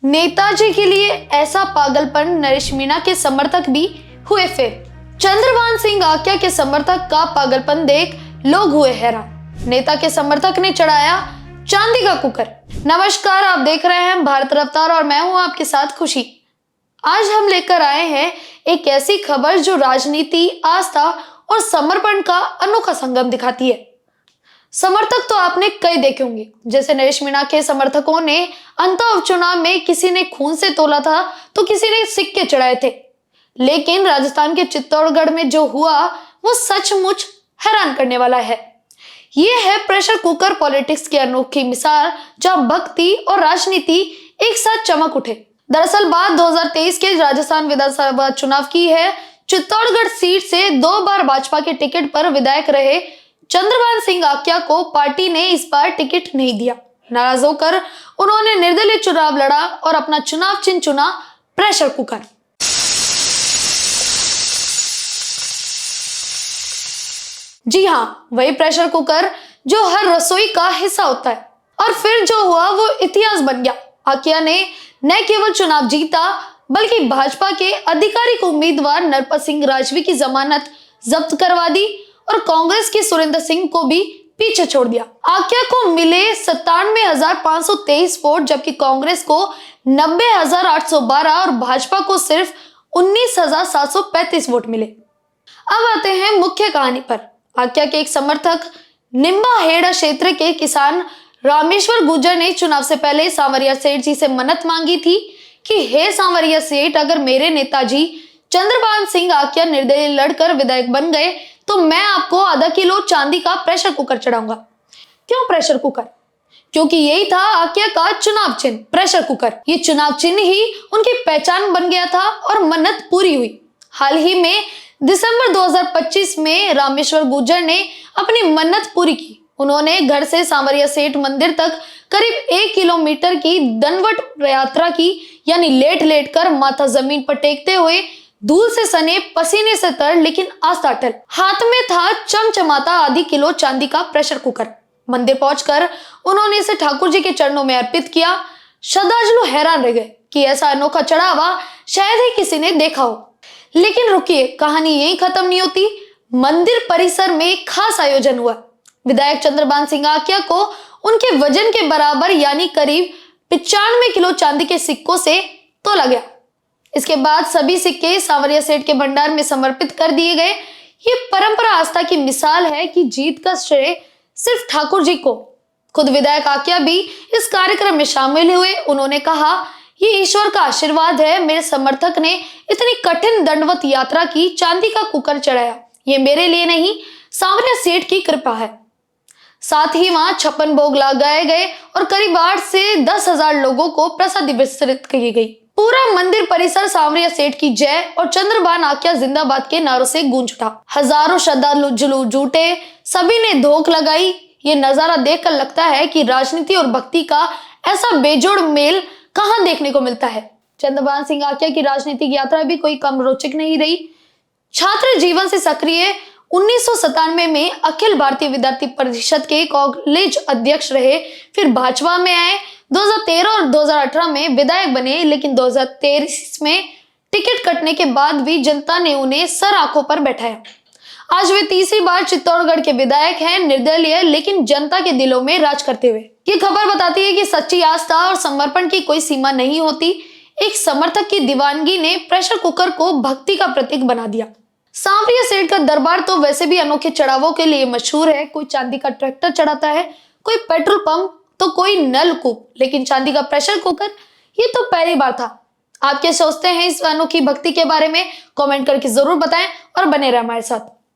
नेताजी के लिए ऐसा पागलपन, नरेश मीणा के समर्थक भी हुए फेल। चंद्रभान सिंह आक्या के समर्थक का पागलपन देख लोग हुए हैरान। नेता के समर्थक ने चढ़ाया चांदी का कुकर। नमस्कार, आप देख रहे हैं भारत रफ्तार और मैं हूं आपके साथ खुशी। आज हम लेकर आए हैं एक ऐसी खबर जो राजनीति, आस्था और समर्पण का अनोखा संगम दिखाती है। समर्थक तो आपने कई देखे होंगे, जैसे नरेश मीणा के समर्थकों ने अंतः उपचुनाव में किसी ने खून से तोला था तो किसी ने सिक्के चढ़ाए थे। लेकिन राजस्थान के चित्तौड़गढ़ में जो हुआ वो सचमुच हैरान करने वाला है। ये है प्रेशर कुकर पॉलिटिक्स की अनोखी मिसाल, जहां भक्ति और राजनीति एक साथ चमक उठे। दरअसल बात 2023 के राजस्थान विधानसभा चुनाव की है। चित्तौड़गढ़ सीट से 2 बार भाजपा के टिकट पर विधायक रहे चंद्रभान सिंह आक्या को पार्टी ने इस बार टिकट नहीं दिया। नाराज होकर उन्होंने निर्दलीय चुनाव लड़ा और अपना चुनाव चिन्ह चुना प्रेशर कुकर। जी हाँ, वही प्रेशर कुकर जो हर रसोई का हिस्सा होता है। और फिर जो हुआ वो इतिहास बन गया। आक्या ने न केवल चुनाव जीता बल्कि भाजपा के आधिकारिक उम्मीदवार नरपत सिंह राजवी की जमानत जब्त करवा दी और कांग्रेस के सुरेंद्र सिंह को भी पीछे छोड़ दिया। आक्या को मिले 97,523 वोट, जबकि कांग्रेस को 90,812 और भाजपा को सिर्फ 19,735 वोट मिले। अब आते हैं मुख्य कहानी पर। आक्या के एक समर्थक निम्बा हेड़ा क्षेत्र के किसान रामेश्वर गुर्जर ने चुनाव से पहले सांवरिया सेठ जी से मन्नत मांगी थी कि हे सांवरिया सेठ, अगर मेरे नेताजी चंद्रभान सिंह आक्या निर्दलीय लड़कर विधायक बन गए तो मैं आपको आधा किलो चांदी का प्रेशर कुकर चढ़ाऊंगा। क्यों प्रेशर कुकर? क्योंकि यही था आक्या का चुनाव चिन्ह, प्रेशर कुकर। ये चुनाव चिन्ह ही उनकी पहचान बन गया था और मन्नत पूरी हुई। हाल ही में दिसंबर 2025 में रामेश्वर गुर्जर ने अपनी मन्नत पूरी की। उन्होंने घर से सांवरिया सेठ मंदिर तक करीब 1 किलोमीटर की दंडवत यात्रा की, यानी लेट लेट कर माथा जमीन पर टेकते हुए, धूल से सने, पसीने से तर, लेकिन आस्था अटल। हाथ में था चमचमाता आधी किलो चांदी का प्रेशर कुकर। मंदिर पहुंचकर उन्होंने इसे ठाकुर जी के चरणों में अर्पित किया। श्रद्धालु हैरान रह गए कि ऐसा अनोखा चढ़ावा शायद ही किसी ने देखा हो। लेकिन रुकिए, कहानी यही खत्म नहीं होती। मंदिर परिसर में एक खास आयोजन हुआ। विधायक चंद्रभान सिंह आक्या को उनके वजन के बराबर, यानी करीब 95 किलो चांदी के सिक्कों से तोला गया। इसके बाद सभी सिक्के सांवरिया सेठ के भंडार में समर्पित कर दिए गए। ये परंपरा आस्था की मिसाल है कि जीत का श्रेय सिर्फ ठाकुर जी को। खुद विधायक आक्या भी इस कार्यक्रम में शामिल हुए। उन्होंने कहा, ये ईश्वर का आशीर्वाद है, मेरे समर्थक ने इतनी कठिन दंडवत यात्रा की, चांदी का कुकर चढ़ाया। ये मेरे लिए नहीं, सांवरिया सेठ की कृपा है। साथ ही वहां 56 भोग लगाए गए और करीब 8 से 10,000 लोगों को प्रसादी वितरित की गई। पूरा मंदिर परिसर सांवरिया सेठ की जय और चंद्रभान आक्या जिंदाबाद के नारों से गूंज उठा। हजारों श्रद्धालु जुटे, सभी ने धोख लगाई। ये नजारा देखकर लगता है कि राजनीति और भक्ति का ऐसा बेजोड़ मेल कहां देखने को मिलता है। चंद्रभान सिंह आक्या की राजनीतिक यात्रा भी कोई कम रोचक नहीं रही। छात्र जीवन से सक्रिय, 1997 में अखिल भारतीय विद्यार्थी परिषद के कॉलेज अध्यक्ष रहे, फिर भाजपा में आए, 2013 और 2018 में विधायक बने। लेकिन 2023 में टिकट कटने के बाद भी जनता ने उन्हें सर आंखों पर बैठाया। आज वे तीसरी बार चित्तौड़गढ़ के विधायक हैं, निर्दलीय, लेकिन जनता के दिलों में राज करते हुए। ये खबर बताती है कि सच्ची आस्था और समर्पण की कोई सीमा नहीं होती। एक समर्थक की दीवानगी ने प्रेशर कुकर को भक्ति का प्रतीक बना दिया। सांवरिया सेठ का दरबार तो वैसे भी अनोखे चढ़ावों के लिए मशहूर है। कोई चांदी का ट्रैक्टर चढ़ाता है, कोई पेट्रोल पंप, तो कोई नलकूप, लेकिन चांदी का प्रेशर कुकर ये तो पहली बार था। आप क्या सोचते हैं इस अनोखी भक्ति के बारे में? कमेंट करके जरूर बताएं और बने रहें हमारे साथ।